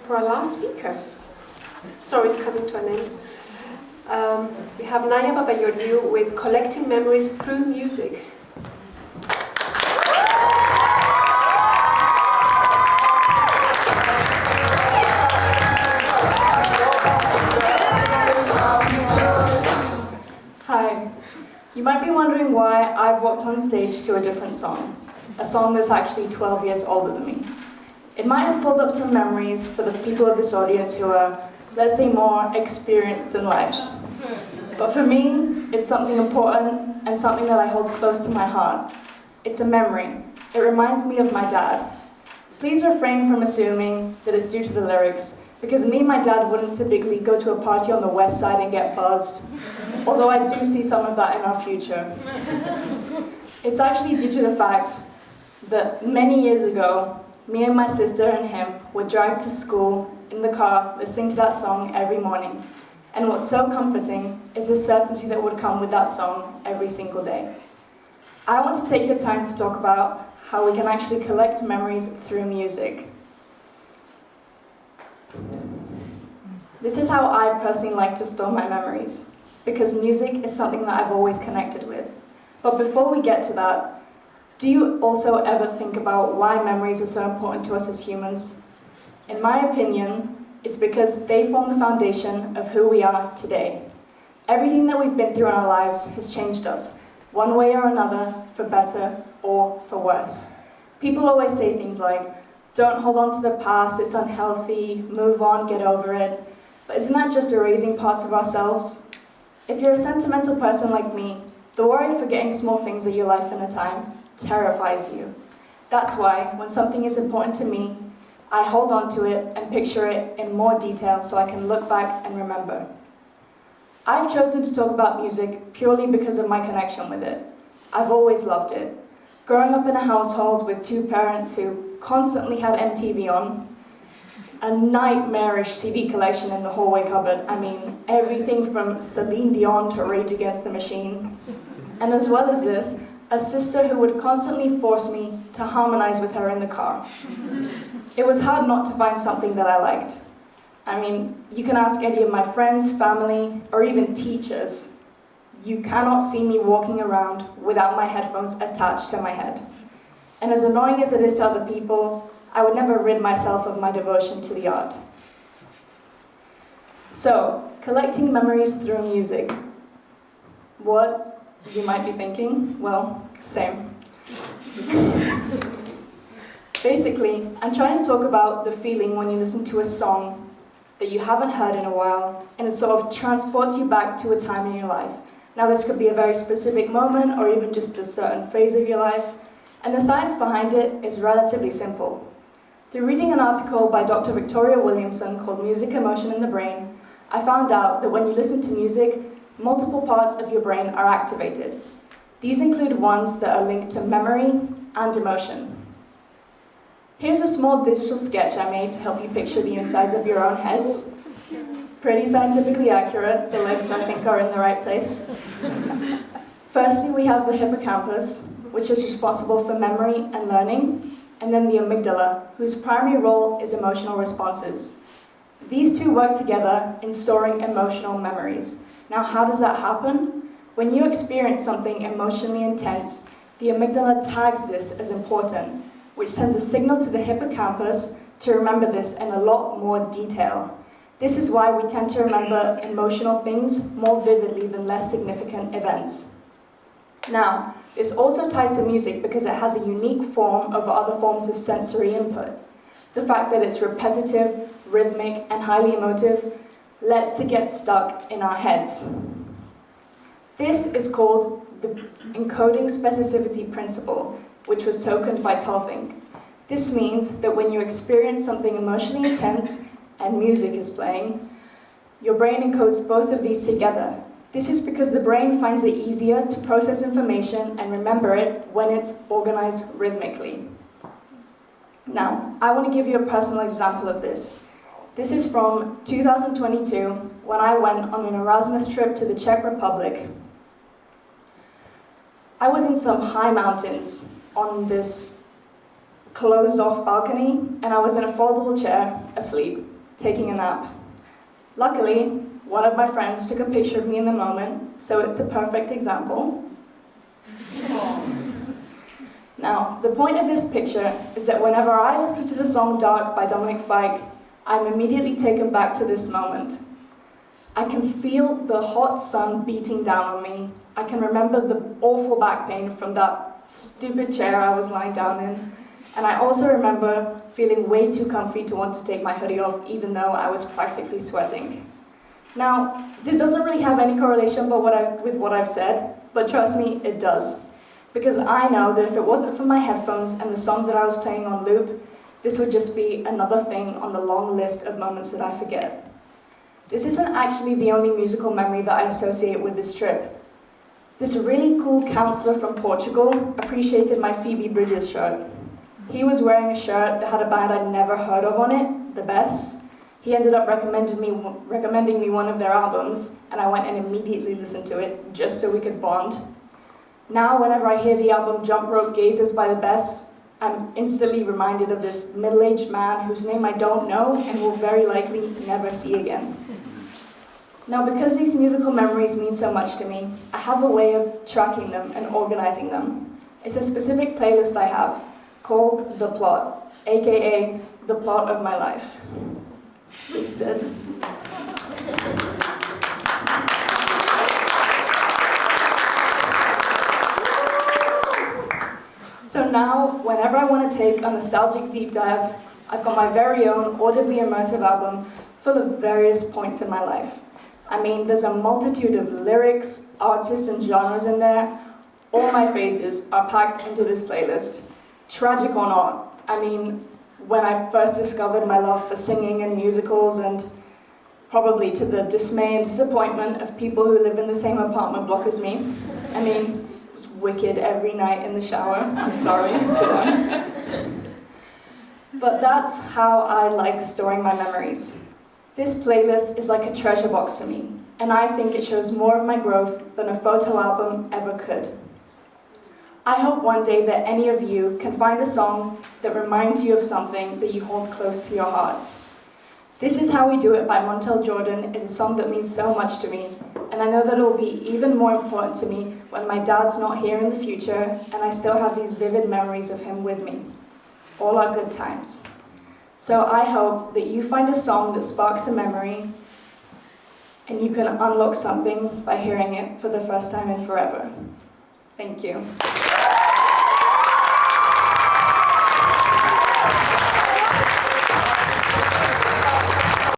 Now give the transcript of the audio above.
for our last speaker. Sorry, it's coming to an end. We have Nayia Papageorgiou with Collecting Memories Through Music. Hi. You might be wondering why I've walked on stage to a different song, a song that's actually 12 years older than me. It might have pulled up some memories for the people of this audience who are, let's say, more experienced in life. But for me, it's something important and something that I hold close to my heart. It's a memory. It reminds me of my dad. Please refrain from assuming that it's due to the lyrics, because me and my dad wouldn't typically go to a party on the west side and get buzzed, although I do see some of that in our future. It's actually due to the fact that many years ago, me and my sister and him would drive to school in the car listening to that song every morning. And what's so comforting is the certainty that would come with that song every single day. I want to take your time to talk about how we can actually collect memories through music. This is how I personally like to store my memories, because music is something that I've always connected with. But before we get to that, do you also ever think about why memories are so important to us as humans? In my opinion, it's because they form the foundation of who we are today. Everything that we've been through in our lives has changed us, one way or another, for better or for worse. People always say things like, don't hold on to the past, it's unhealthy, move on, get over it. But isn't that just erasing parts of ourselves? If you're a sentimental person like me, the worry of forgetting small things of your life in a time terrifies you. That's why, when something is important to me, I hold on to it and picture it in more detail so I can look back and remember. I've chosen to talk about music purely because of my connection with it. I've always loved it. Growing up in a household with two parents who constantly had MTV on, a nightmarish CD collection in the hallway cupboard. I mean, everything from Celine Dion to Rage Against the Machine. And as well as this, a sister who would constantly force me to harmonize with her in the car. It was hard not to find something that I liked. I mean, you can ask any of my friends, family, or even teachers. You cannot see me walking around without my headphones attached to my head. And as annoying as it is to other people, I would never rid myself of my devotion to the art. So, collecting memories through music. What? You might be thinking, well, same. Basically, I'm trying to talk about the feeling when you listen to a song that you haven't heard in a while, and it sort of transports you back to a time in your life. Now, this could be a very specific moment, or even just a certain phase of your life, and the science behind it is relatively simple. Through reading an article by Dr. Victoria Williamson called Music, Emotion in the Brain, I found out that when you listen to music, multiple parts of your brain are activated. These include ones that are linked to memory and emotion. Here's a small digital sketch I made to help you picture the insides of your own heads. Pretty scientifically accurate, the legs I think are in the right place. Firstly, we have the hippocampus, which is responsible for memory and learning, and then the amygdala, whose primary role is emotional responses. These two work together in storing emotional memories. Now, how does that happen? When you experience something emotionally intense, the amygdala tags this as important, which sends a signal to the hippocampus to remember this in a lot more detail. This is why we tend to remember emotional things more vividly than less significant events. Now, this also ties to music because it has a unique form over other forms of sensory input. The fact that it's repetitive, rhythmic, and highly emotive lets it get stuck in our heads. This is called the encoding specificity principle, which was tokened by Tolfink. This means that when you experience something emotionally intense and music is playing, your brain encodes both of these together. This is because the brain finds it easier to process information and remember it when it's organized rhythmically. Now, I want to give you a personal example of this. This is from 2022, when I went on an Erasmus trip to the Czech Republic. I was in some high mountains on this closed-off balcony, and I was in a foldable chair, asleep, taking a nap. Luckily, one of my friends took a picture of me in the moment, so it's the perfect example. Now, the point of this picture is that whenever I listen to the song Dark by Dominic Fike, I'm immediately taken back to this moment. I can feel the hot sun beating down on me. I can remember the awful back pain from that stupid chair I was lying down in. And I also remember feeling way too comfy to want to take my hoodie off, even though I was practically sweating. Now, this doesn't really have any correlation with what I've said, but trust me, it does. Because I know that if it wasn't for my headphones and the song that I was playing on loop, this would just be another thing on the long list of moments that I forget. This isn't actually the only musical memory that I associate with this trip. This really cool counselor from Portugal appreciated my Phoebe Bridgers shirt. He was wearing a shirt that had a band I'd never heard of on it, The Beths. He ended up recommending me one of their albums, and I went and immediately listened to it, just so we could bond. Now, whenever I hear the album Jump Rope Gazers by The Beths, I'm instantly reminded of this middle-aged man whose name I don't know and will very likely never see again. Now, because these musical memories mean so much to me, I have a way of tracking them and organizing them. It's a specific playlist I have called The Plot, aka The Plot of My Life. This is it. So now, whenever I want to take a nostalgic deep dive, I've got my very own audibly immersive album full of various points in my life. I mean, there's a multitude of lyrics, artists, and genres in there. All my phases are packed into this playlist. Tragic or not, I mean, when I first discovered my love for singing and musicals, and probably to the dismay and disappointment of people who live in the same apartment block as me. I mean, it was wicked every night in the shower. I'm sorry to them. But that's how I like storing my memories. This playlist is like a treasure box to me, and I think it shows more of my growth than a photo album ever could. I hope one day that any of you can find a song that reminds you of something that you hold close to your hearts. This Is How We Do It by Montel Jordan is a song that means so much to me, and I know that it will be even more important to me when my dad's not here in the future and I still have these vivid memories of him with me. All our good times. So I hope that you find a song that sparks a memory and you can unlock something by hearing it for the first time in forever. Thank you.